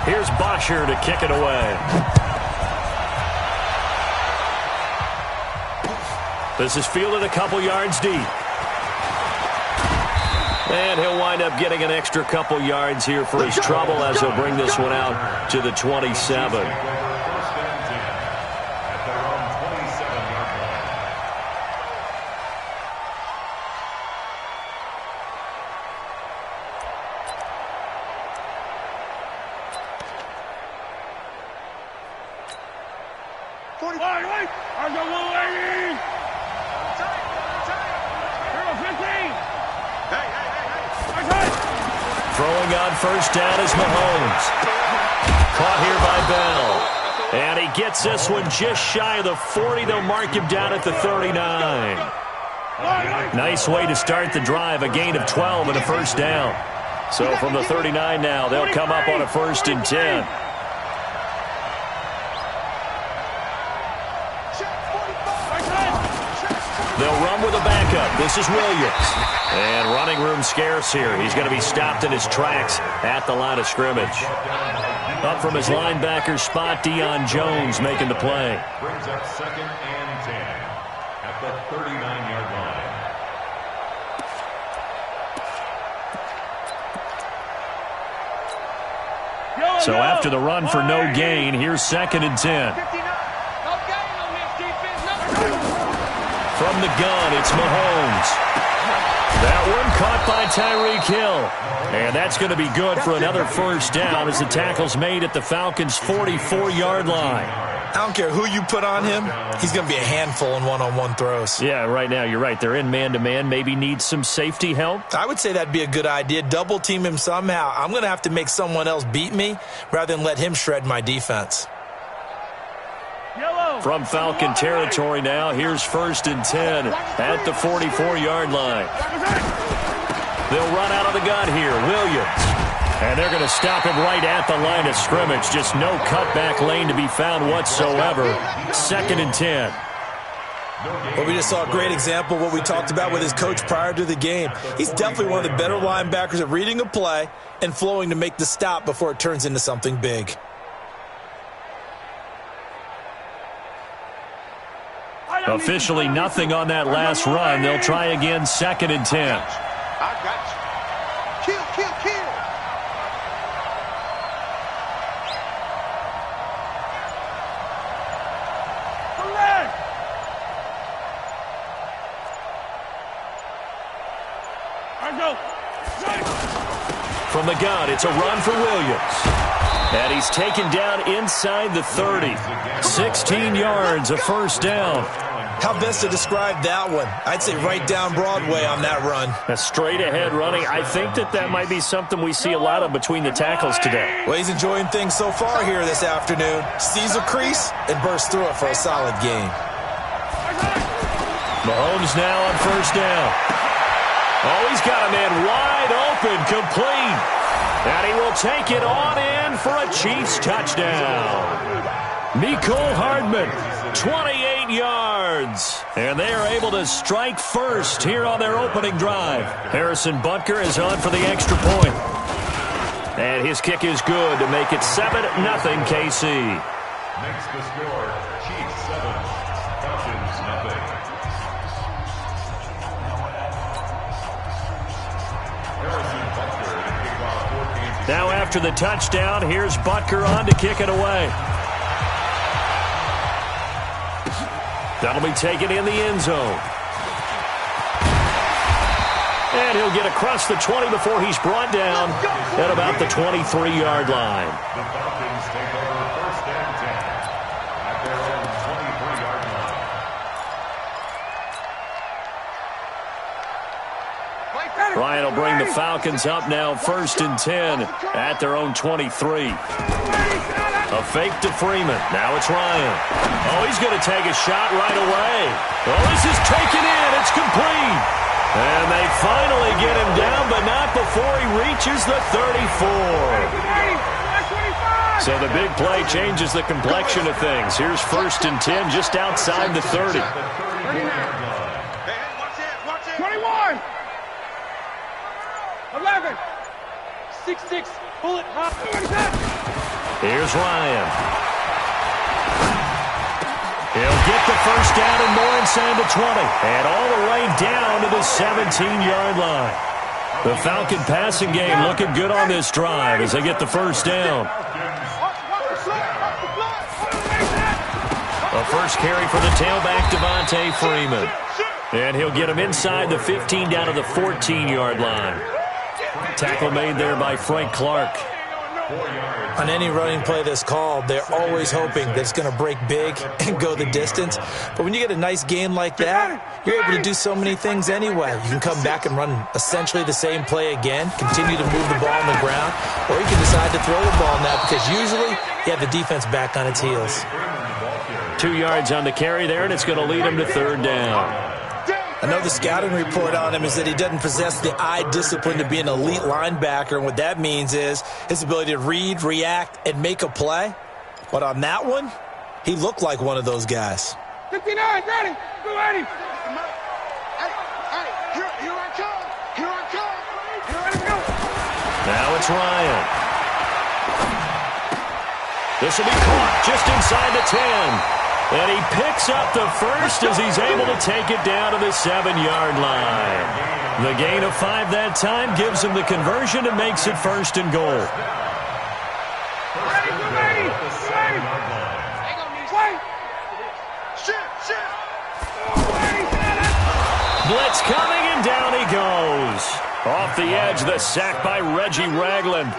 Here's Bosher to kick it away. This is fielded a couple yards deep. And he'll wind up getting an extra couple yards here for his trouble as he'll bring this one out to the 27. Throwing on first down is Mahomes. Caught here by Bell. And he gets this one just shy of the 40. They'll mark him down at the 39. Nice way to start the drive. A gain of 12 and a first down. So from the 39 now, they'll come up on a 1st and 10. They'll run with a backup. This is Williams. And running room scarce here. He's going to be stopped in his tracks at the line of scrimmage. Up from his linebacker spot, Deion Jones making the play. Brings up 2nd and 10 at the 39-yard line. So after the run for no gain, here's 2nd and 10. From the gun, it's Mahomes. That one caught by Tyreek Hill. And that's going to be good for another first down as the tackle's made at the Falcons' 44-yard line. I don't care who you put on him. He's going to be a handful in one-on-one throws. Yeah, right now you're right. They're in man-to-man. Maybe need some safety help. I would say that'd be a good idea. Double team him somehow. I'm going to have to make someone else beat me rather than let him shred my defense. From Falcon territory now, here's 1st and 10 at the 44-yard line. They'll run out of the gun here. Williams. And they're going to stop him right at the line of scrimmage. Just no cutback lane to be found whatsoever. 2nd and 10. Well, we just saw a great example of what we talked about with his coach prior to the game. He's definitely one of the better linebackers at reading a play and flowing to make the stop before it turns into something big. Officially nothing on that last run. They'll try again, 2nd and 10. I got you. Kill. From the gun, it's a run for Williams. And he's taken down inside the 30. 16 yards, a first down. How best to describe that one? I'd say right down Broadway on that run. A straight-ahead running. I think that might be something we see a lot of between the tackles today. Well, he's enjoying things so far here this afternoon. Sees a crease and bursts through it for a solid gain. Mahomes now on first down. Oh, he's got a man wide open, complete. And he will take it on in for a Chiefs touchdown. Mecole Hardman, 28 yards. And they are able to strike first here on their opening drive. Harrison Butker is on for the extra point. And his kick is good to make it 7-0 KC. Makes the score Chiefs 7, Falcons nothing. Harrison Butker to kick off 14. Now after the touchdown, here's Butker on to kick it away. That'll be taken in the end zone. And he'll get across the 20 before he's brought down at about the 23-yard line. The Falcons take over first and 10 at their own 23-yard line. Ryan will bring the Falcons up now, first and 10 at their own 23. A fake to Freeman. Now it's Ryan. Oh, he's going to take a shot right away. Oh, this is taken in. It's complete. And they finally get him down, but not before he reaches the 34. So the big play changes the complexion of things. Here's first and 10 just outside the 30. 21. 11. 6-6. Pull it hot. Here's Ryan. He'll get the first down and more inside the 20. And all the way down to the 17-yard line. The Falcon passing game looking good on this drive as they get the first down. A first carry for the tailback, Devontae Freeman. And he'll get him inside the 15 down to the 14-yard line. Tackle made there by Frank Clark. On any running play that's called, they're always hoping that it's going to break big and go the distance. But when you get a nice gain like that, you're able to do so many things anyway. You can come back and run essentially the same play again, continue to move the ball on the ground, or you can decide to throw the ball now because usually you have the defense back on its heels. 2 yards on the carry there, and it's going to lead him to third down. I know the scouting report on him is that he doesn't possess the eye discipline to be an elite linebacker, and what that means is his ability to read, react, and make a play. But on that one, he looked like one of those guys. 59, ready, go at him. Here I come. Here I come. Get ready to go. Now it's Ryan. This will be caught just inside the 10. And he picks up the first as he's able to take it down to the 7-yard line. The gain of 5 that time gives him the conversion and makes it first and goal. Ready, go ready. Wait. Shit. Blitz coming, and down he goes. Off the edge, the sack by Reggie Ragland.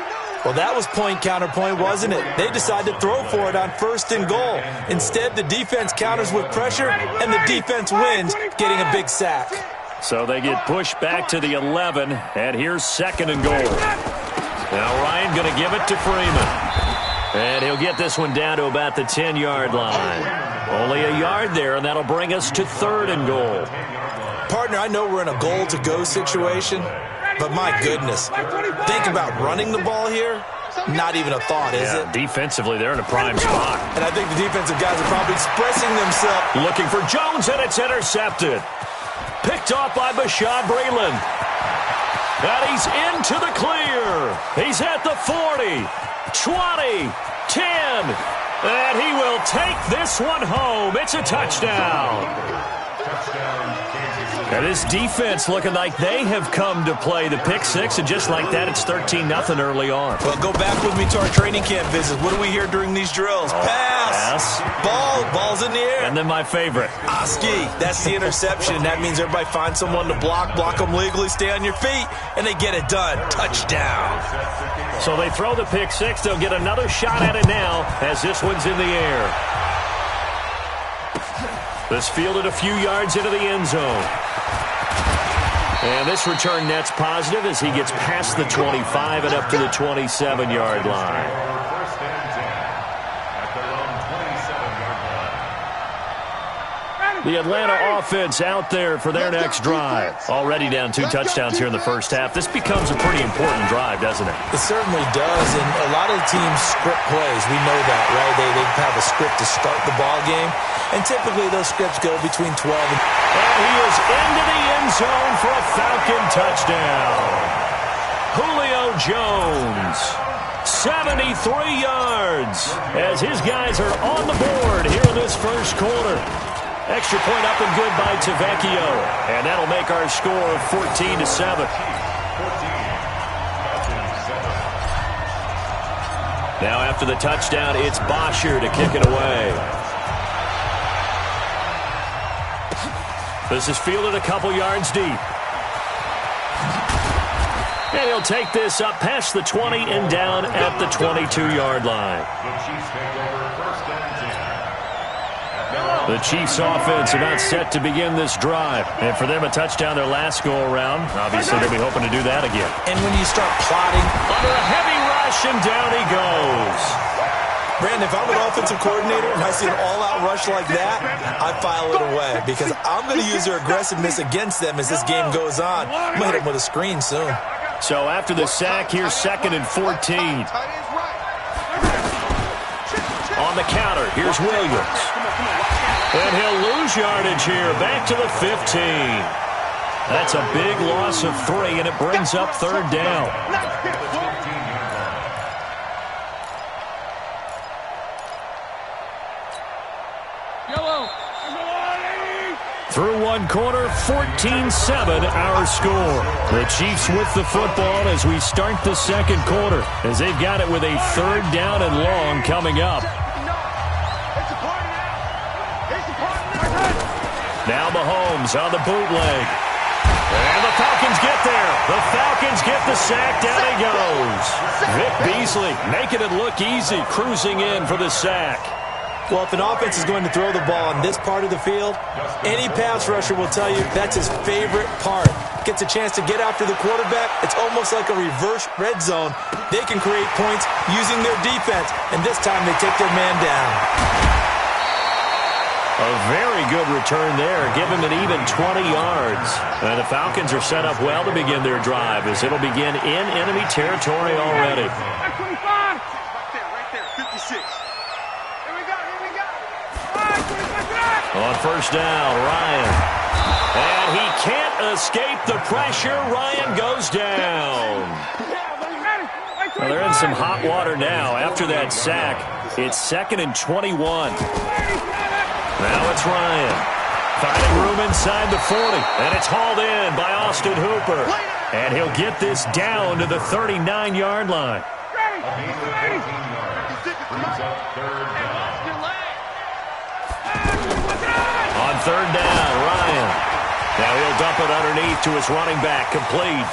Well, that was point counterpoint, wasn't it? They decided to throw for it on first and goal. Instead, the defense counters with pressure, and the defense wins, getting a big sack. So they get pushed back to the 11, and here's second and goal. Now Ryan going to give it to Freeman. And he'll get this one down to about the 10-yard line. Only a yard there, and that'll bring us to third and goal. Partner, I know we're in a goal-to-go situation, but my goodness, think about running the ball here. Not even a thought, is it? Defensively, they're in a prime spot. And I think the defensive guys are probably expressing themselves. Looking for Jones, and it's intercepted. Picked off by Bashaud Breeland. And he's into the clear. He's at the 40, 20, 10. And he will take this one home. It's a touchdown. And this defense looking like they have come to play the pick six, and just like that, it's 13-0 early on. Well, go back with me to our training camp visit. What do we hear during these drills? Pass. Ball's in the air. And then my favorite. Oski, that's the interception. That means everybody finds someone to block them legally, stay on your feet, and they get it done. Touchdown. So they throw the pick six. They'll get another shot at it now as this one's in the air. This fielded a few yards into the end zone. And this return net's positive as he gets past the 25 and up to the 27-yard line. The Atlanta offense out there for their next drive. Already down 2 touchdowns here in the first half. This becomes a pretty important drive, doesn't it? It certainly does, and a lot of teams script plays. We know that, right? They have a script to start the ball game, and typically those scripts go between 12 and... And he is into the end zone for a Falcon touchdown. Julio Jones, 73 yards, as his guys are on the board here in this first quarter. Extra point up and good by Tavecchio. And that'll make our score 14-7. Now after the touchdown, it's Bosher to kick it away. This is fielded a couple yards deep. And he'll take this up past the 20 and down at the 22-yard line. The Chiefs offense about set to begin this drive. And for them, a touchdown their last go-around. Obviously, they'll be hoping to do that again. And when you start plotting... Under a heavy rush, and down he goes. Brandon, if I'm an offensive coordinator and I see an all-out rush like that, I file it away because I'm going to use their aggressiveness against them as this game goes on. I'm going to hit them with a screen soon. So after the sack, here's 2nd and 14. On the counter, here's Williams. And he'll lose yardage here, back to the 15. That's a big loss of 3, and it brings up third down. one quarter, 14-7 our score. The Chiefs with the football as we start the second quarter, as they've got it with a third down and long coming up. Now Mahomes on the bootleg. And the Falcons get there. The Falcons get the sack. Down he goes. Vic Beasley making it look easy, cruising in for the sack. Well, if an offense is going to throw the ball on this part of the field, any pass rusher will tell you that's his favorite part. Gets a chance to get after the quarterback. It's almost like a reverse red zone. They can create points using their defense, and this time they take their man down. A very good return there. Give him an even 20 yards. And the Falcons are set up well to begin their drive, as it'll begin in enemy territory already. 25. Right there, 56. On first down, Ryan. And he can't escape the pressure. Ryan goes down. Well, they're in some hot water now after that sack. It's 2nd and 21. Now it's Ryan. Finding room inside the 40. And it's hauled in by Austin Hooper. And he'll get this down to the 39-yard line. On third down, Ryan. Now he'll dump it underneath to his running back, complete.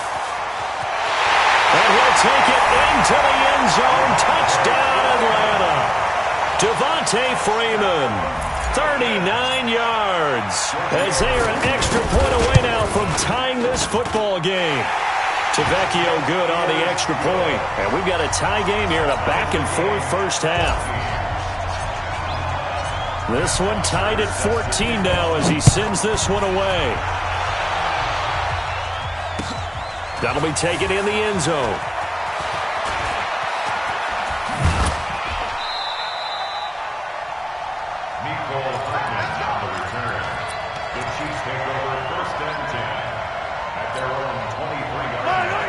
And he'll take it into the end zone. Touchdown, Atlanta. Devontae Freeman, 39 yards, as they are an extra point away now from tying this football game. Tavecchio good on the extra point. And we've got a tie game here in a back-and-forth first half. This one tied at 14 now as he sends this one away. That'll be taken in the end zone.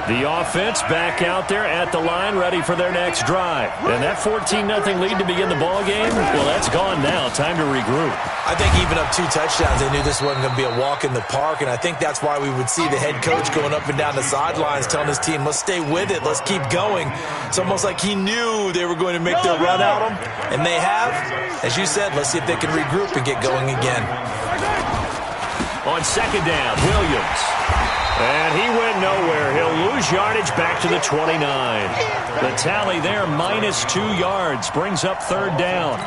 The offense back out there at the line, ready for their next drive. And that 14-0 lead to begin the ball game, well, that's gone now. Time to regroup. I think even up 2 touchdowns, they knew this wasn't going to be a walk in the park, and I think that's why we would see the head coach going up and down the sidelines telling his team, let's stay with it, let's keep going. It's almost like he knew they were going to make their run at him, and they have. As you said, let's see if they can regroup and get going again. On second down, Williams. And he went nowhere. He'll lose yardage back to the 29. The tally there, -2 yards, brings up third down.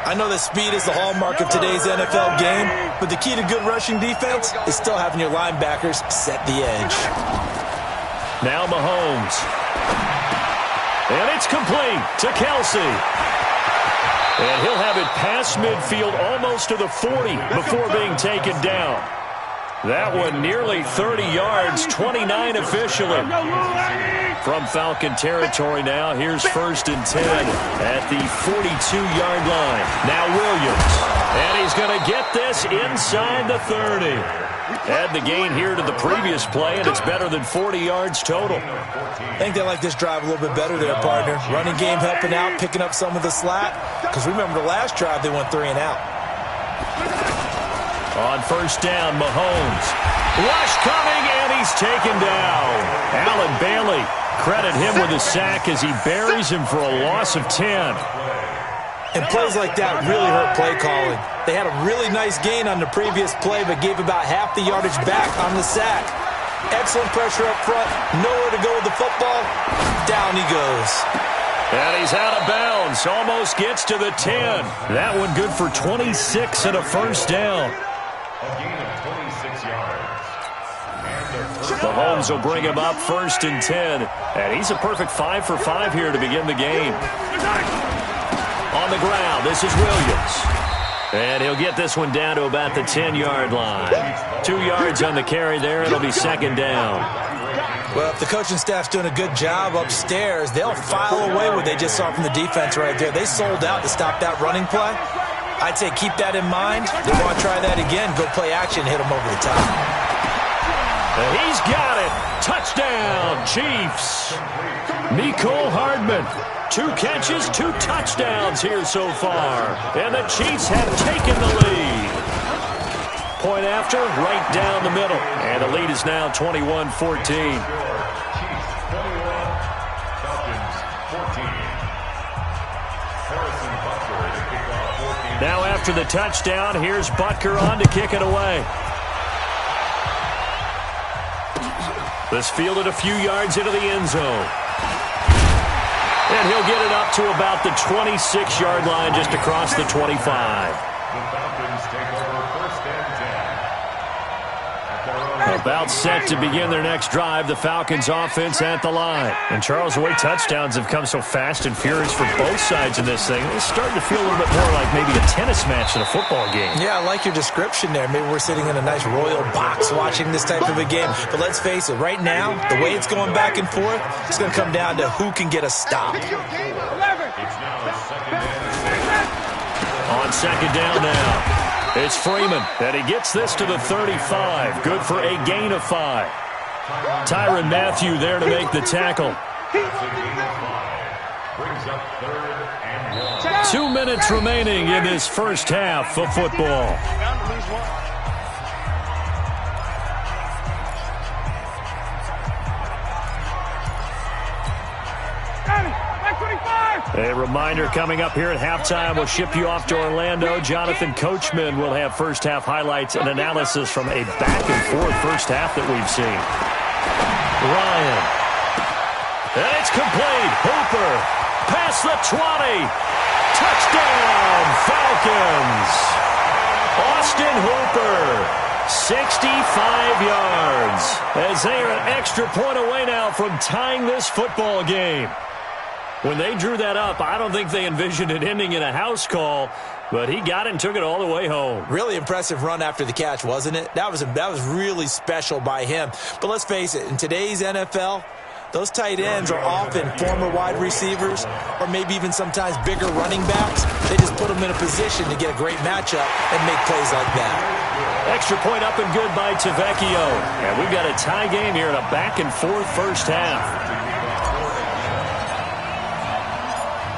I know that speed is the hallmark of today's NFL game, but the key to good rushing defense is still having your linebackers set the edge. Now Mahomes. And it's complete to Kelsey. And he'll have it past midfield almost to the 40 before being taken down. That one nearly 30 yards, 29 officially. From Falcon territory now, here's 1st and 10 at the 42-yard line. Now Williams, and he's going to get this inside the 30. Add the gain here to the previous play, and it's better than 40 yards total. I think they like this drive a little bit better there, partner. Running game helping out, picking up some of the slack. Because remember the last drive, they went 3 and out. On first down, Mahomes. Rush coming, and he's taken down. Allen Bailey, credit him with a sack as he buries him for a loss of 10. And plays like that really hurt play calling. They had a really nice gain on the previous play, but gave about half the yardage back on the sack. Excellent pressure up front, nowhere to go with the football. Down he goes. And he's out of bounds, almost gets to the 10. That one good for 26 and a first down. A gain of 26 yards. Mahomes will bring him up 1st and 10. And he's a perfect 5 for 5 here to begin the game. On the ground, this is Williams. And he'll get this one down to about the 10-yard line. 2 yards on the carry there. It'll be 2nd down. Well, if the coaching staff's doing a good job upstairs, they'll file away what they just saw from the defense right there. They sold out to stop that running play. I'd say keep that in mind. They want to try that again. Go play action, hit them over the top. And he's got it. Touchdown, Chiefs. Mecole Hardman. 2 catches, 2 touchdowns here so far. And the Chiefs have taken the lead. point after, right down the middle. And the lead is now 21-14. Now after the touchdown, here's Butker on to kick it away. This fielded a few yards into the end zone. And he'll get it up to about the 26-yard line just across the 25. The Falcons take over first and 10. About set to begin their next drive, the Falcons offense at the line. And Charles, the way touchdowns have come so fast and furious for both sides in this thing, it's starting to feel a little bit more like maybe a tennis match than a football game. Yeah, I like your description there. Maybe we're sitting in a nice royal box watching this type of a game. But let's face it, right now, the way it's going back and forth, it's going to come down to who can get a stop. It's now second down. On second down now. It's Freeman, and he gets this to the 35. Good for a gain of 5. Tyrann Mathieu there to make the tackle. Brings up third and 1. 2 minutes remaining in this first half of football. A reminder coming up here at halftime. We'll ship you off to Orlando. Jonathan Coachman will have first half highlights and analysis from a back-and-forth first half that we've seen. Ryan. And it's complete. Hooper. Past the 20. Touchdown, Falcons. Austin Hooper. 65 yards. As they are an extra point away now from tying this football game. When they drew that up, I don't think they envisioned it ending in a house call, but he got it and took it all the way home. Really impressive run after the catch, wasn't it? That was really special by him. But let's face it, in today's NFL, those tight ends are often former wide receivers or maybe even sometimes bigger running backs. They just put them in a position to get a great matchup and make plays like that. Extra point up and good by Tavecchio. And we've got a tie game here in a back-and-forth first half.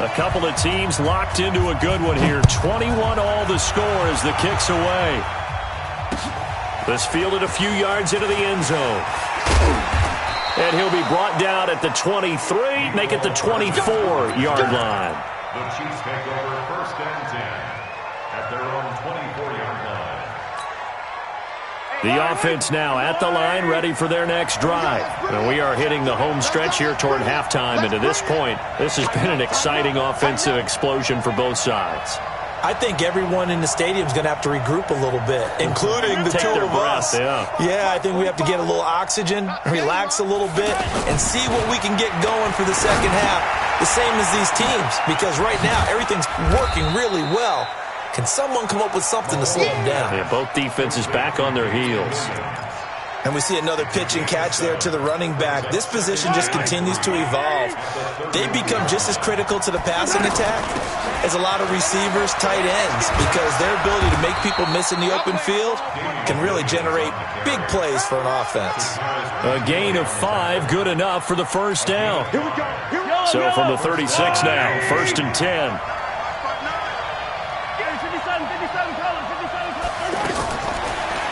A couple of teams locked into a good one here. 21 all the score as the kick's away. This fielded a few yards into the end zone. And he'll be brought down at the 23, make it the 24-yard line. The Chiefs take over first and 10 at their own 24-yard line. The offense now at the line, ready for their next drive. And we are hitting the home stretch here toward halftime. And to this point, this has been an exciting offensive explosion for both sides. I think everyone in the stadium is going to have to regroup a little bit, including the two of us. Yeah, I think we have to get a little oxygen, relax a little bit, and see what we can get going for the second half. The same as these teams, because right now everything's working really well. Can someone come up with something to slow them down? Yeah, both defenses back on their heels. And we see another pitch and catch there to the running back. This position just continues to evolve. They become just as critical to the passing attack as a lot of receivers, tight ends, because their ability to make people miss in the open field can really generate big plays for an offense. A gain of 5, good enough for the first down. So from the 36 now, first and 10.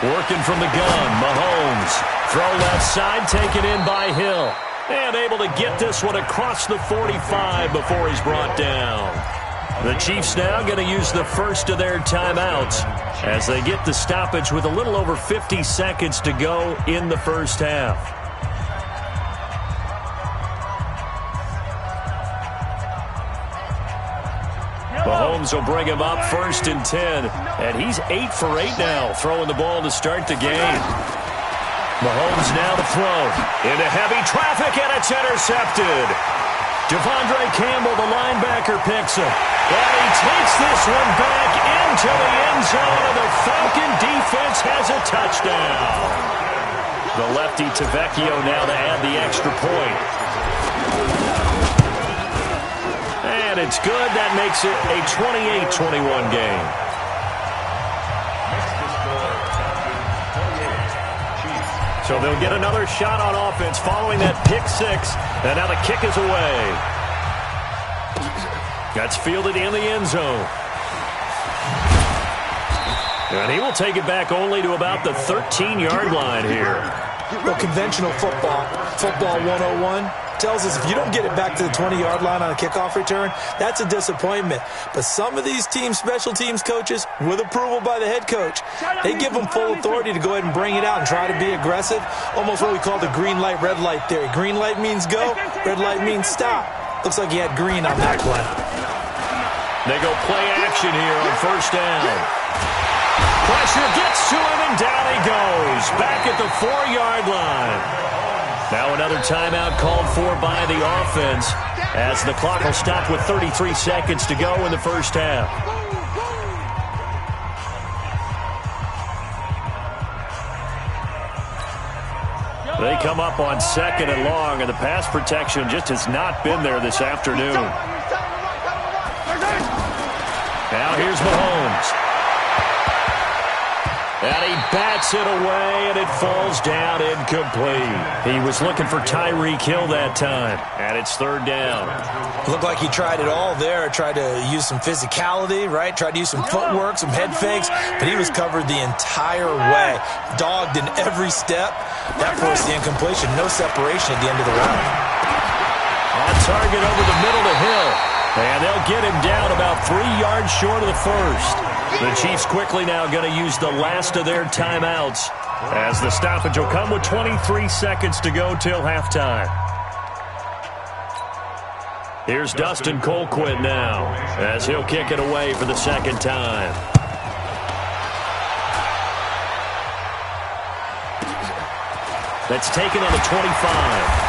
Working from the gun, Mahomes. Throw left side, taken in by Hill. And able to get this one across the 45 before he's brought down. The Chiefs now going to use the first of their timeouts as they get the stoppage with a little over 50 seconds to go in the first half. Mahomes will bring him up first and 10. And he's 8 for 8 now, throwing the ball to start the game. Mahomes now to throw. Into heavy traffic, and it's intercepted. Devondre Campbell, the linebacker, picks him. And he takes this one back into the end zone, and the Falcon defense has a touchdown. The lefty Tavecchio now to add the extra point. And it's good. That makes it a 28-21 game. So they'll get another shot on offense following that pick six. And now the kick is away. That's fielded in the end zone. And he will take it back only to about the 13-yard line here. Well, conventional football 101, tells us if you don't get it back to the 20-yard line on a kickoff return, that's a disappointment. But some of these teams, special teams coaches, with approval by the head coach, they give them full authority to go ahead and bring it out and try to be aggressive, almost what we call the green light, red light theory. Green light means go, red light means stop. Looks like he had green on that play. They go play action here on first down. Pressure gets to him, and down he goes. Back at the 4-yard line. Now another timeout called for by the offense as the clock will stop with 33 seconds to go in the first half. They come up on 2nd and long, and the pass protection just has not been there this afternoon. Now here's Mahomes. And he bats it away, and it falls down incomplete. He was looking for Tyreek Hill that time, and it's 3rd down. Looked like he tried it all there, tried to use some physicality, right? Tried to use some footwork, some head fakes, but he was covered the entire way. Dogged in every step. That forced the incompletion. No separation at the end of the route. On target over the middle to Hill. And they'll get him down about 3 yards short of the first. The Chiefs quickly now going to use the last of their timeouts as the stoppage will come with 23 seconds to go till halftime. Here's Dustin Colquitt now as he'll kick it away for the 2nd time. That's taken on the 25.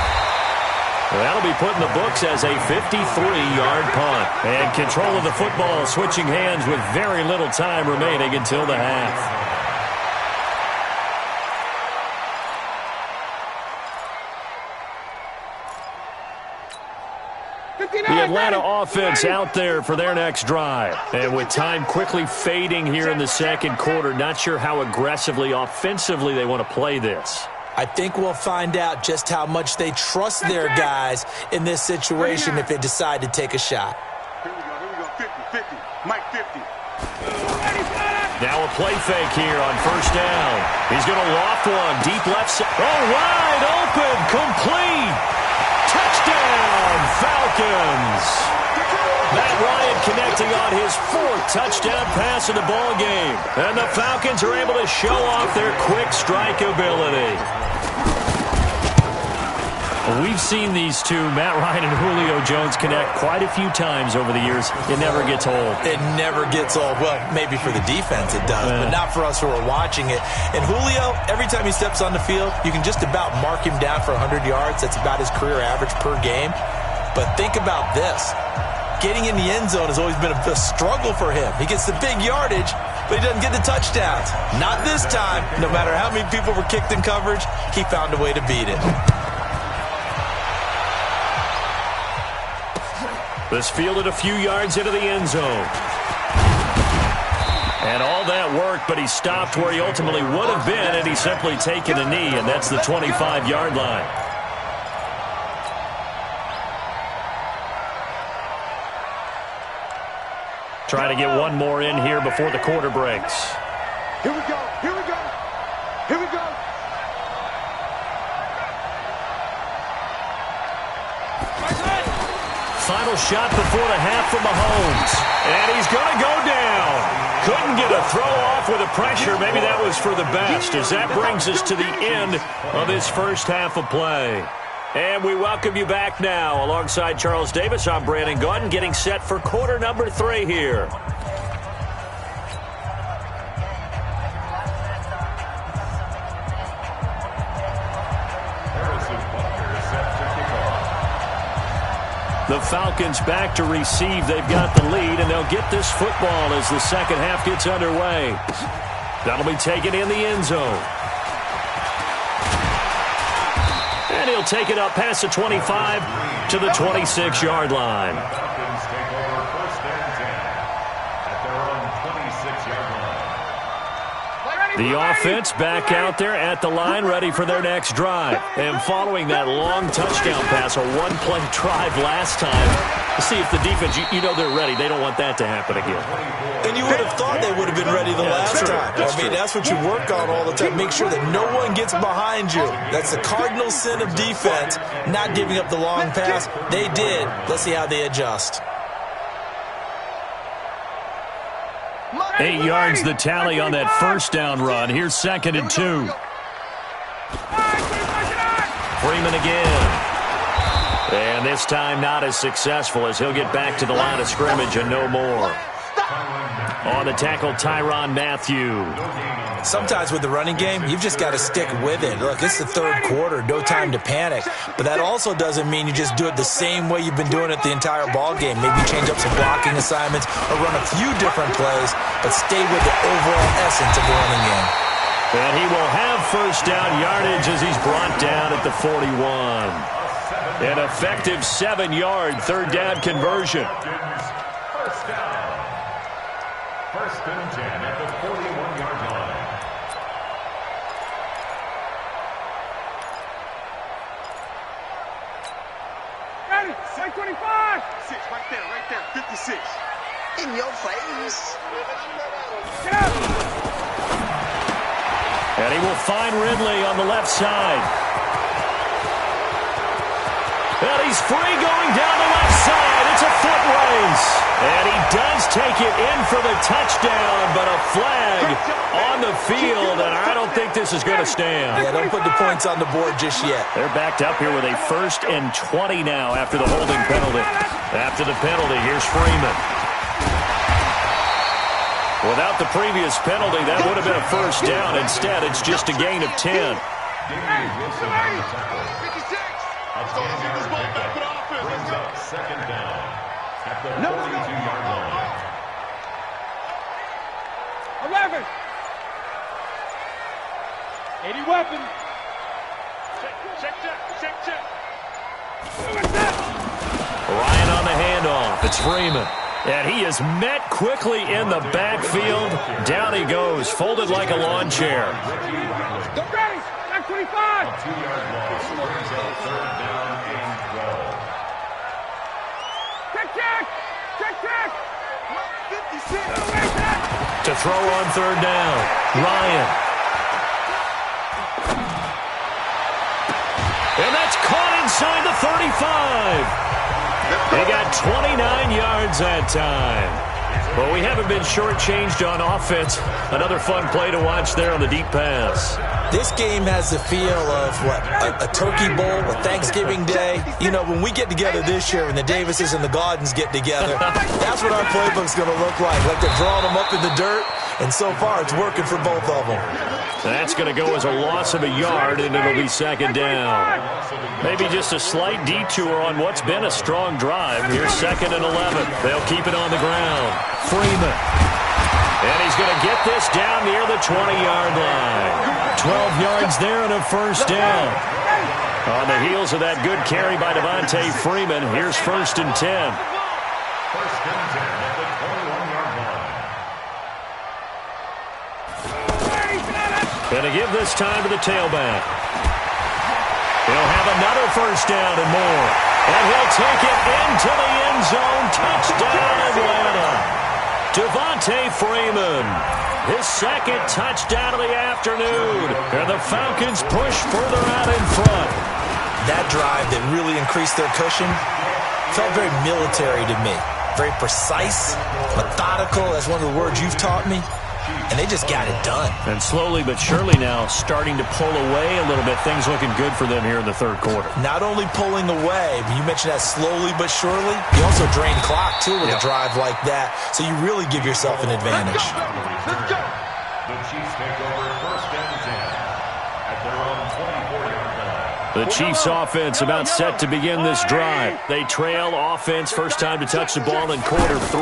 That'll be put in the books as a 53-yard punt. And control of the football switching hands with very little time remaining until the half. The Atlanta offense out there for their next drive. And with time quickly fading here in the 2nd quarter, not sure how aggressively, offensively they want to play this. I think we'll find out just how much they trust their guys in this situation if they decide to take a shot. Here we go, 50, Mike 50. Now a play fake here on first down. He's going to loft one, deep left side. Oh, wide open, complete. Touchdown, Falcons. Matt Ryan connecting on his 4th touchdown pass in the ball game. And the Falcons are able to show off their quick strike ability. We've seen these two, Matt Ryan and Julio Jones, connect quite a few times over the years. It never gets old. It never gets old. Well, maybe for the defense it does, but not for us who are watching it. And Julio, every time he steps on the field, you can just about mark him down for 100 yards. That's about his career average per game. But think about this. Getting in the end zone has always been a struggle for him. He gets the big yardage, but he doesn't get the touchdowns. Not this time. No matter how many people were kicked in coverage, he found a way to beat it. This fielded a few yards into the end zone. And all that worked, but he stopped where he ultimately would have been had he simply taken a knee, and that's the 25-yard line. Trying to get one more in here before the quarter breaks. Here we go. Here we go. Here we go. Final shot before the half from Mahomes. And he's going to go down. Couldn't get a throw off with the pressure. Maybe that was for the best, as that brings us to the end of this first half of play. And we welcome you back now. Alongside Charles Davis, I'm Brandon Gaudin, getting set for quarter number 3 here. The Falcons back to receive. They've got the lead, and they'll get this football as the second half gets underway. That'll be taken in the end zone. And he'll take it up past the 25 to the 26-yard line. Falcons take over first and 10 at their own 26-yard line. The offense back out there at the line, ready for their next drive. And following that long touchdown pass, a one-play drive last time, See if the defense, you know they're ready. They don't want that to happen again. And you would have thought they would have been ready the last time. That's what you work on all the time. Make sure that no one gets behind you. That's the cardinal sin of defense, not giving up the long pass. They did. Let's see how they adjust. 8 yards the tally on that first down run. Here's 2nd and 2. Freeman again. And this time not as successful as he'll get back to the line of scrimmage and no more. On the tackle, Tyrann Mathieu. Sometimes with the running game, you've just got to stick with it. Look, it's the third quarter, no time to panic. But that also doesn't mean you just do it the same way you've been doing it the entire ball game. Maybe change up some blocking assignments or run a few different plays, but stay with the overall essence of the running game. And he will have first down yardage as he's brought down at the 41. An effective 7-yard third down conversion. First down. 1st and 10 at the 41-yard line. Ready, 25. 6, right there, 56. In your face. Get up. And he will find Ridley on the left side. And he's free going down the left side. It's a foot race. And he does take it in for the touchdown, but a flag on the field, and I don't think this is going to stand. Yeah, don't put the points on the board just yet. They're backed up here with a 1st and 20 now after the holding penalty. After the penalty, here's Freeman. Without the previous penalty, that would have been a first down. Instead, it's just a gain of 10. Brings up 2nd down at the 42-yard line. 11. 80 weapons. Check. Ryan on the handoff. It's Freeman. And he is met quickly in the backfield. Down he goes, folded like a lawn chair. Ready, 25. A 2-yard loss brings up 3rd down and 12. Check. 56. To throw on 3rd down, Ryan. And that's caught inside the 35. They got 29 yards that time. Well, we haven't been shortchanged on offense. Another fun play to watch there on the deep pass. This game has the feel of, a Turkey Bowl, a Thanksgiving Day. You know, when we get together this year, when the Davises and the Gardens get together, that's what our playbook's going to look like. Like they're drawing them up in the dirt, and so far it's working for both of them. That's going to go as a loss of a yard, and it'll be 2nd down. Maybe just a slight detour on what's been a strong drive. Here's 2nd and 11. They'll keep it on the ground. Freeman. And he's going to get this down near the 20-yard line. 12 yards there and a first down. On the heels of that good carry by Devontae Freeman, here's 1st and 10. 1st and 10 at the 21-yard line. Going to give this time to the tailback. He'll have another first down and more. And he'll take it into the end zone. Touchdown, Atlanta. Devontae Freeman, his 2nd touchdown of the afternoon. And the Falcons push further out in front. That drive that really increased their cushion felt very military to me. Very precise, methodical. That's one of the words you've taught me. And they just got it done. And slowly but surely now starting to pull away a little bit. Things looking good for them here in the 3rd quarter. Not only pulling away, but you mentioned that slowly but surely. You also drain clock, too, with a drive like that. So you really give yourself an advantage. The Chiefs take over 1st and 10 at their own 24-yard line. The Chiefs offense about set to begin this drive. They trail offense, first time to touch the ball in quarter 3,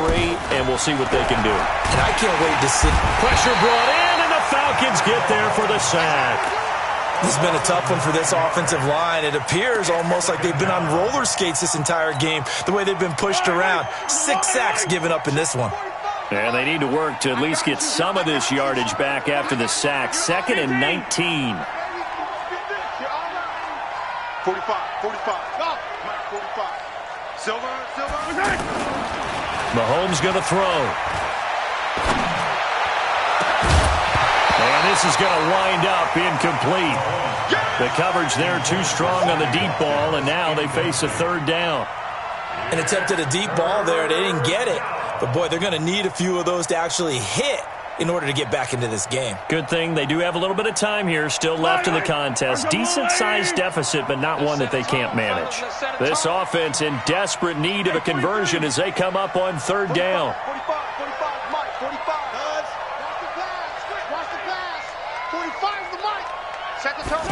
and we'll see what they can do. And I can't wait to see. Pressure brought in, and the Falcons get there for the sack. This has been a tough one for this offensive line. It appears almost like they've been on roller skates this entire game, the way they've been pushed around. 6 sacks given up in this one. And they need to work to at least get some of this yardage back after the sack. 2nd and 19. 45. 45. Silver. Mahomes going to throw. And this is going to wind up incomplete. The coverage there too strong on the deep ball, and now they face a third down. An attempt at a deep ball there. They didn't get it. But, boy, they're going to need a few of those to actually hit in order to get back into this game. Good thing they do have a little bit of time here still left in the contest. Decent-sized deficit, but not one that they can't manage. This offense in desperate need of a conversion as they come up on third down. 45, Mike, 45. Watch the pass. 45 is the Mike. Set the tone.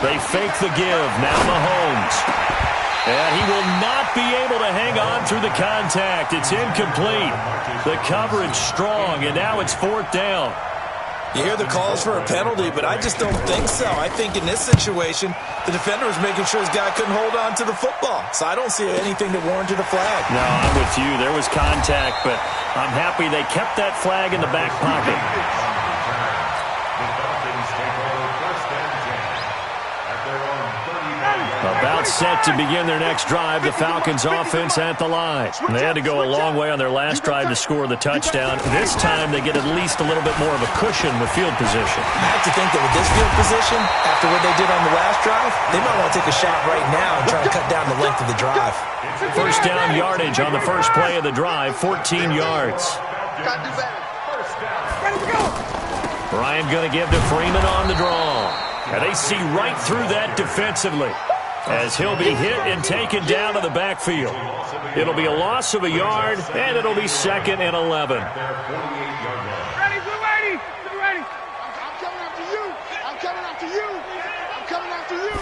They fake the give. Now Mahomes. And he will not be able to hang on through the contact. It's incomplete. The coverage strong, and now it's fourth down. You hear the calls for a penalty, but I just don't think so. I think in this situation, the defender was making sure his guy couldn't hold on to the football. So I don't see anything that warranted a flag. No, I'm with you. There was contact, but I'm happy they kept that flag in the back pocket. About set to begin their next drive, the Falcons offense at the line. They had to go a long way on their last drive to score the touchdown. This time they get at least a little bit more of a cushion with field position. I have to think that with this field position, after what they did on the last drive, they might want to take a shot right now and try to cut down the length of the drive. First down yardage on the first play of the drive, 14 yards. Bryant going to give to Freeman on the draw. And they see right through that defensively, as he'll be hit and taken down to the backfield. It'll be a loss of a yard, and it'll be 2nd and 11. Ready, we're ready. We're ready. I'm coming after you. I'm coming after you. I'm coming after you.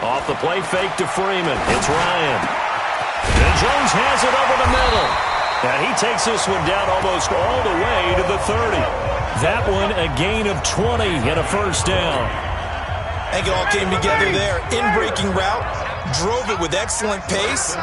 Off the play fake to Freeman. It's Ryan. And Jones has it over the middle. And he takes this one down almost all the way to the 30. That one a gain of 20 and a first down. I think it all came together there. In-breaking route, drove it with excellent pace.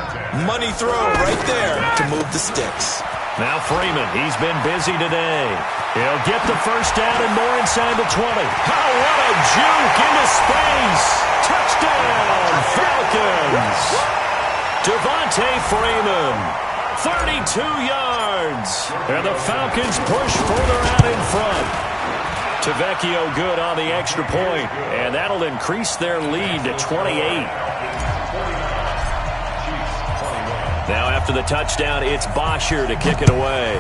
Money throw right there to move the sticks. Now Freeman, he's been busy today. He'll get the first down and more inside the 20. Oh, what a juke into space. Touchdown, Falcons. Devontae Freeman, 32 yards. And the Falcons push further out in front. Tavecchio good on the extra point, and that'll increase their lead to 28. Now after the touchdown, it's Bosher to kick it away.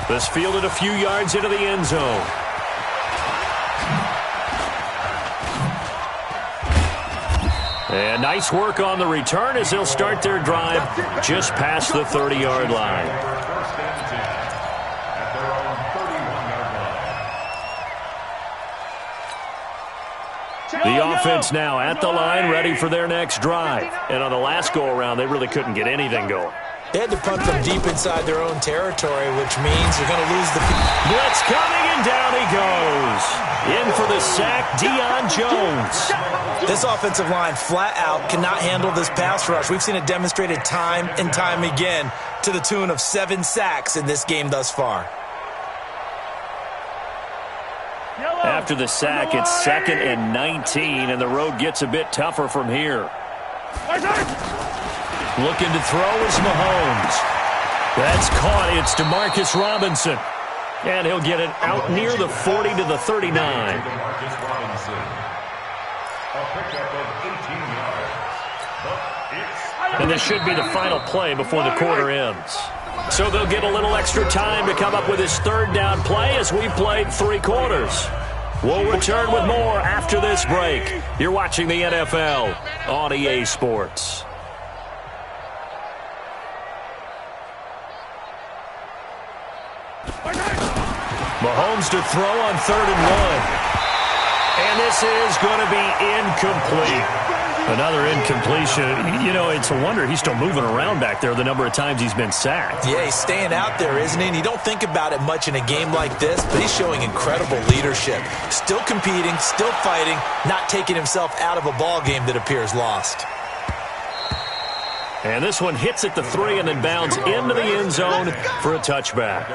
This fielded a few yards into the end zone. And nice work on the return as they'll start their drive just past the 30-yard line. The offense now at the line, ready for their next drive. And on the last go-around, they really couldn't get anything going. They had to punt from deep inside their own territory, which means they're going to lose the... Blitz coming, and down he goes. In for the sack, Deion Jones. This offensive line flat out cannot handle this pass rush. We've seen it demonstrated time and time again to the tune of 7 sacks in this game thus far. After the sack, it's 2nd and 19, and the road gets a bit tougher from here. Looking to throw is Mahomes. That's caught. It's DeMarcus Robinson. And he'll get it out near the 40 to the 39. And this should be the final play before the quarter ends. So they'll get a little extra time to come up with his third down play as we played 3 quarters. We'll return with more after this break. You're watching the NFL on EA Sports. Mahomes to throw on 3rd and 1. And this is going to be incomplete. Another incompletion. You know, it's a wonder he's still moving around back there the number of times he's been sacked. Yeah, he's staying out there, isn't he? And you don't think about it much in a game like this, but he's showing incredible leadership. Still competing, still fighting, not taking himself out of a ball game that appears lost. And this one hits at the 3 and then bounds into the end zone for a touchback.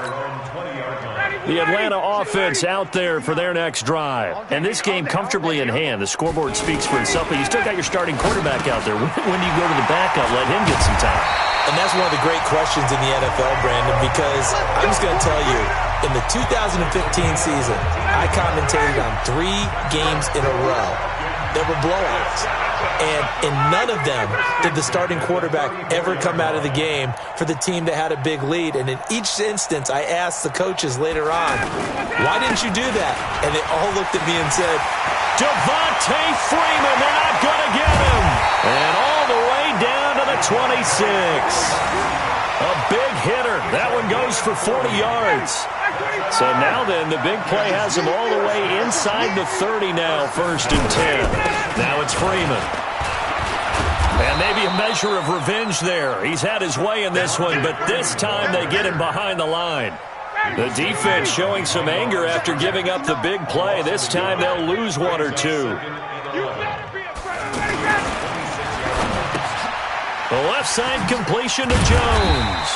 The Atlanta offense out there for their next drive. And this game comfortably in hand. The scoreboard speaks for itself, but you still got your starting quarterback out there. When do you go to the backup? Let him get some time. And that's one of the great questions in the NFL, Brandon, because I'm just going to tell you, in the 2015 season, I commentated on 3 games in a row. There were blowouts. And in none of them did the starting quarterback ever come out of the game for the team that had a big lead. And in each instance, I asked the coaches later on, why didn't you do that? And they all looked at me and said, Devontae Freeman, they're not going to get him. And all the way down to the 26. A big hitter. That one goes for 40 yards. So now then, the big play has him all the way inside the 30 now, 1st and 10. Now it's Freeman. And maybe a measure of revenge there. He's had his way in this one, but this time they get him behind the line. The defense showing some anger after giving up the big play. This time they'll lose 1 or 2. The left side completion to Jones.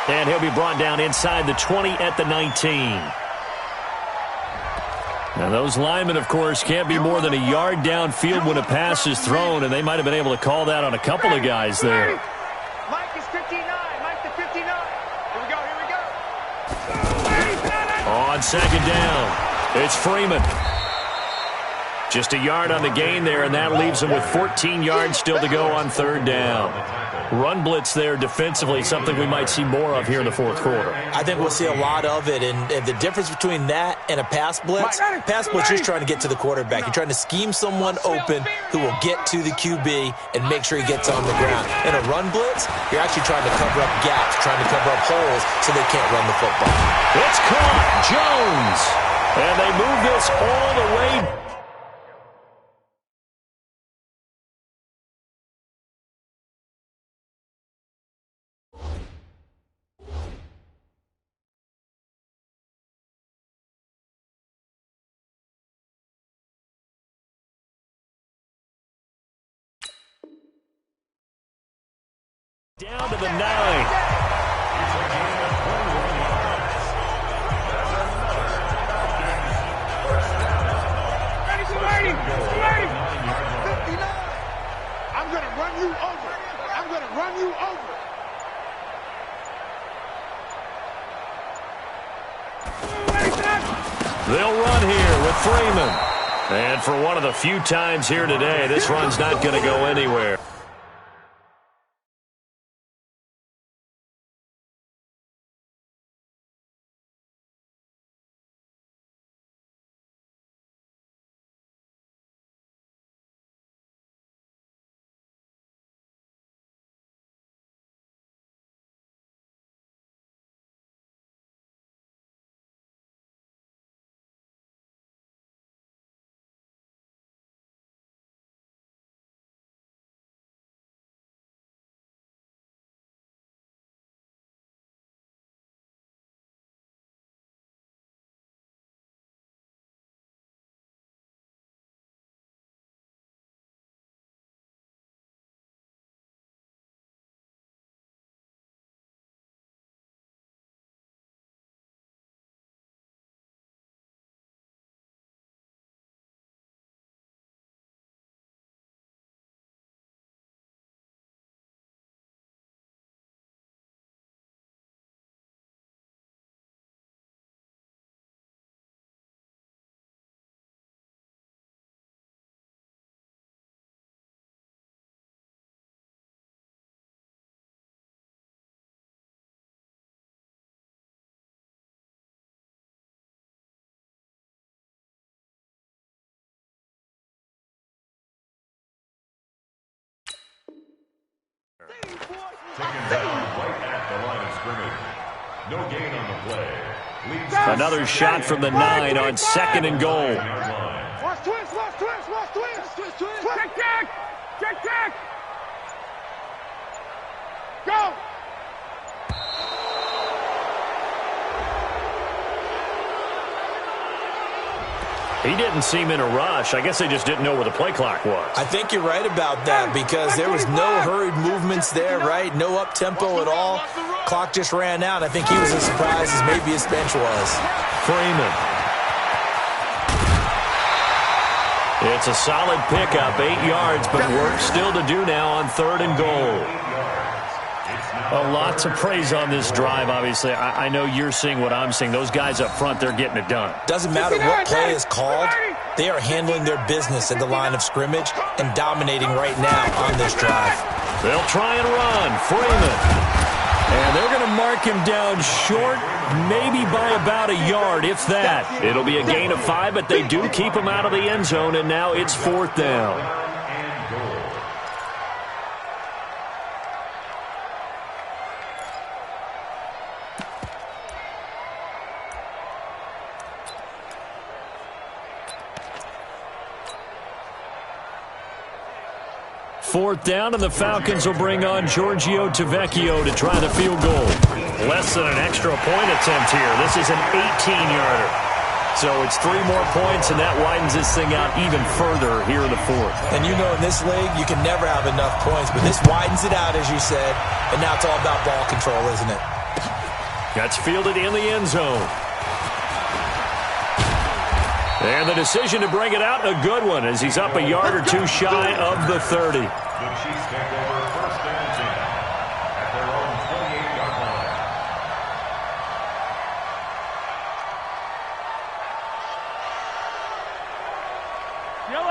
And he'll be brought down inside the 20 at the 19. Now, those linemen, of course, can't be more than a yard downfield when a pass is thrown, and they might have been able to call that on a couple of guys there. Mike is 59. Mike to 59. Here we go. Here we go. On 2nd down, it's Freeman. Just a yard on the gain there, and that leaves him with 14 yards still to go on 3rd down. Run blitz there defensively, something we might see more of here in the 4th quarter. I think we'll see a lot of it, and the difference between that and a pass blitz, you're trying to get to the quarterback. You're trying to scheme someone open who will get to the QB and make sure he gets on the ground. In a run blitz, you're actually trying to cover up gaps, trying to cover up holes so they can't run the football. It's caught, Jones, and they move this all the way. Down to the 9. I'm going to run you over. I'm going to run you over. They'll run here with Freeman. And for one of the few times here today, this run's not going to go anywhere. Taken down right at the line of scrimmage. No gain on the play. Another shot from the 9 on 2nd and goal. Watch twist, watch twist, watch twist. Check, check. Check, check. Go. He didn't seem in a rush. I guess they just didn't know where the play clock was. I think you're right about that because there was no hurried movements there, right? No up-tempo at all. Clock just ran out. I think he was as surprised as maybe his bench was. Freeman. It's a solid pickup, 8 yards, but work still to do now on 3rd and goal. Well, lots of praise on this drive, obviously. I know you're seeing what I'm seeing. Those guys up front, they're getting it done. Doesn't matter what play is called. They are handling their business at the line of scrimmage and dominating right now on this drive. They'll try and run. Freeman. And they're going to mark him down short, maybe by about a yard, if that. It'll be a gain of 5, but they do keep him out of the end zone, and now it's 4th down. Fourth down, and the Falcons will bring on Giorgio Tavecchio to try the field goal. Less than an extra point attempt here. This is an 18-yarder. So it's 3 more points, and that widens this thing out even further here in the 4th. And you know in this league, you can never have enough points, but this widens it out, as you said, and now it's all about ball control, isn't it? That's fielded in the end zone. And the decision to bring it out, a good one, as he's up a yard or 2 shy of the 30. The Chiefs take over 1st and 10 at their own 28-yard line.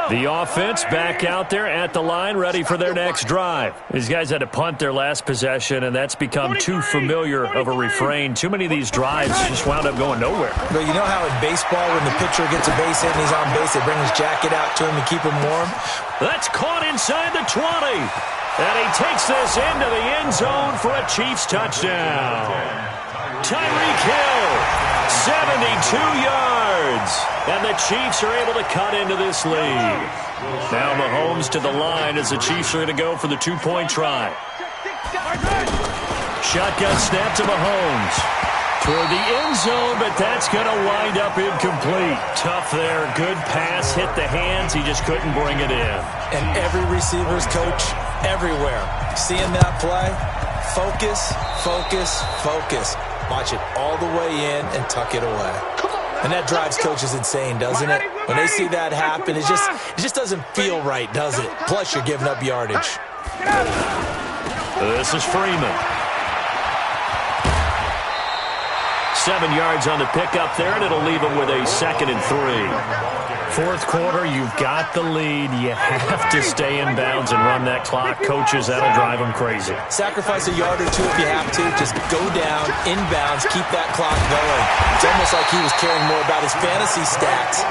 The offense back out there at the line, ready for their next drive. These guys had to punt their last possession, and that's become too familiar of a refrain. Too many of these drives just wound up going nowhere. But you know how in baseball, when the pitcher gets a base hit and he's on base, they bring his jacket out to him to keep him warm? That's caught inside the 20. And he takes this into the end zone for a Chiefs touchdown. Tyreek Hill, 72 yards. And the Chiefs are able to cut into this lead. Now Mahomes to the line as the Chiefs are going to go for the 2-point try. Shotgun snap to Mahomes. Toward the end zone, but that's going to wind up incomplete. Tough there. Good pass. Hit the hands. He just couldn't bring it in. And every receiver's coach everywhere. Seeing that play, focus, focus, focus. Watch it all the way in and tuck it away. And that drives coaches insane, doesn't it? When they see that happen, it just doesn't feel right, does it? Plus, you're giving up yardage. This is Freeman. 7 yards on the pickup there, and it'll leave him with a 2nd and 3. Fourth quarter, you've got the lead. You have to stay in bounds and run that clock. Coaches, that'll drive them crazy. Sacrifice a yard or 2 if you have to. Just go down, inbounds, keep that clock going. It's almost like he was caring more about his fantasy stats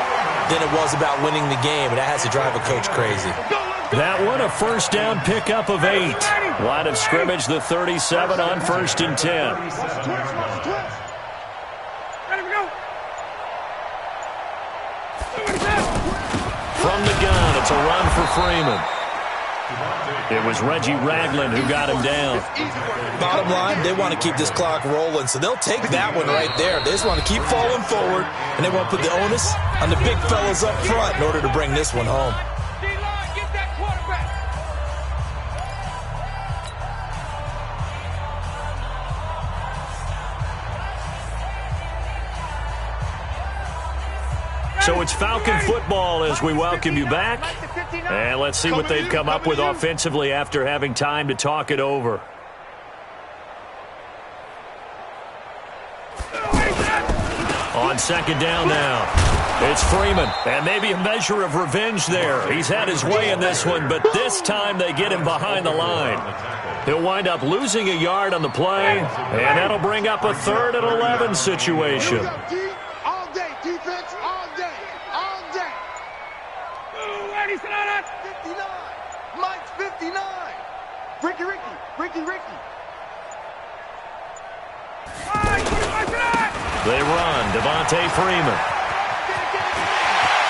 than it was about winning the game, and that has to drive a coach crazy. That one, a first down pickup of 8. Line of scrimmage, the 37 on 1st and 10. From the gun, it's a run for Freeman. It was Reggie Ragland who got him down. Bottom line, they want to keep this clock rolling, so they'll take that one right there. They just want to keep falling forward, and they want to put the onus on the big fellas up front in order to bring this one home. So it's Falcon football as we welcome you back. And let's see what they've come up with offensively after having time to talk it over. On 2nd down now, it's Freeman. And maybe a measure of revenge there. He's had his way in this one, but this time they get him behind the line. He'll wind up losing a yard on the play, and that'll bring up a 3rd and 11 situation. All day, defense, all day, all day. 59. Mike's 59. Ricky. They run. Devontae Freeman.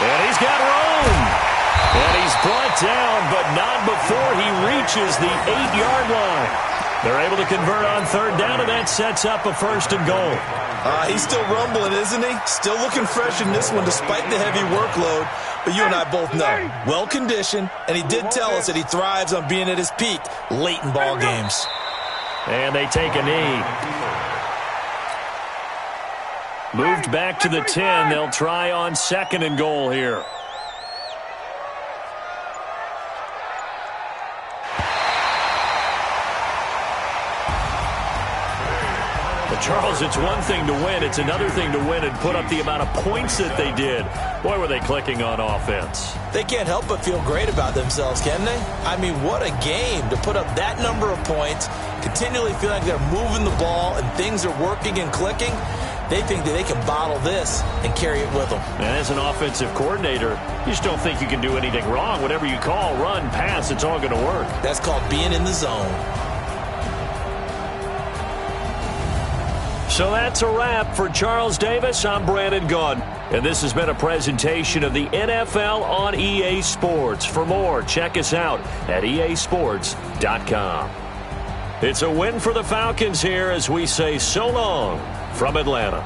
And he's got room. And he's brought down, but not before he reaches the 8-yard line. They're able to convert on third down, and that sets up a 1st and goal. He's still rumbling, isn't he? Still looking fresh in this one despite the heavy workload. But you and I both know, well-conditioned, and he did tell us that he thrives on being at his peak late in ball games. And they take a knee. Moved back to the 10. They'll try on 2nd and goal here. Charles, it's one thing to win. It's another thing to win and put up the amount of points that they did. Boy, were they clicking on offense. They can't help but feel great about themselves, can they? I mean, what a game to put up that number of points, continually feeling like they're moving the ball and things are working and clicking. They think that they can bottle this and carry it with them. And as an offensive coordinator, you just don't think you can do anything wrong. Whatever you call, run, pass, it's all going to work. That's called being in the zone. So that's a wrap for Charles Davis. I'm Brandon Gaudin, and this has been a presentation of the NFL on EA Sports. For more, check us out at easports.com. It's a win for the Falcons here as we say so long from Atlanta.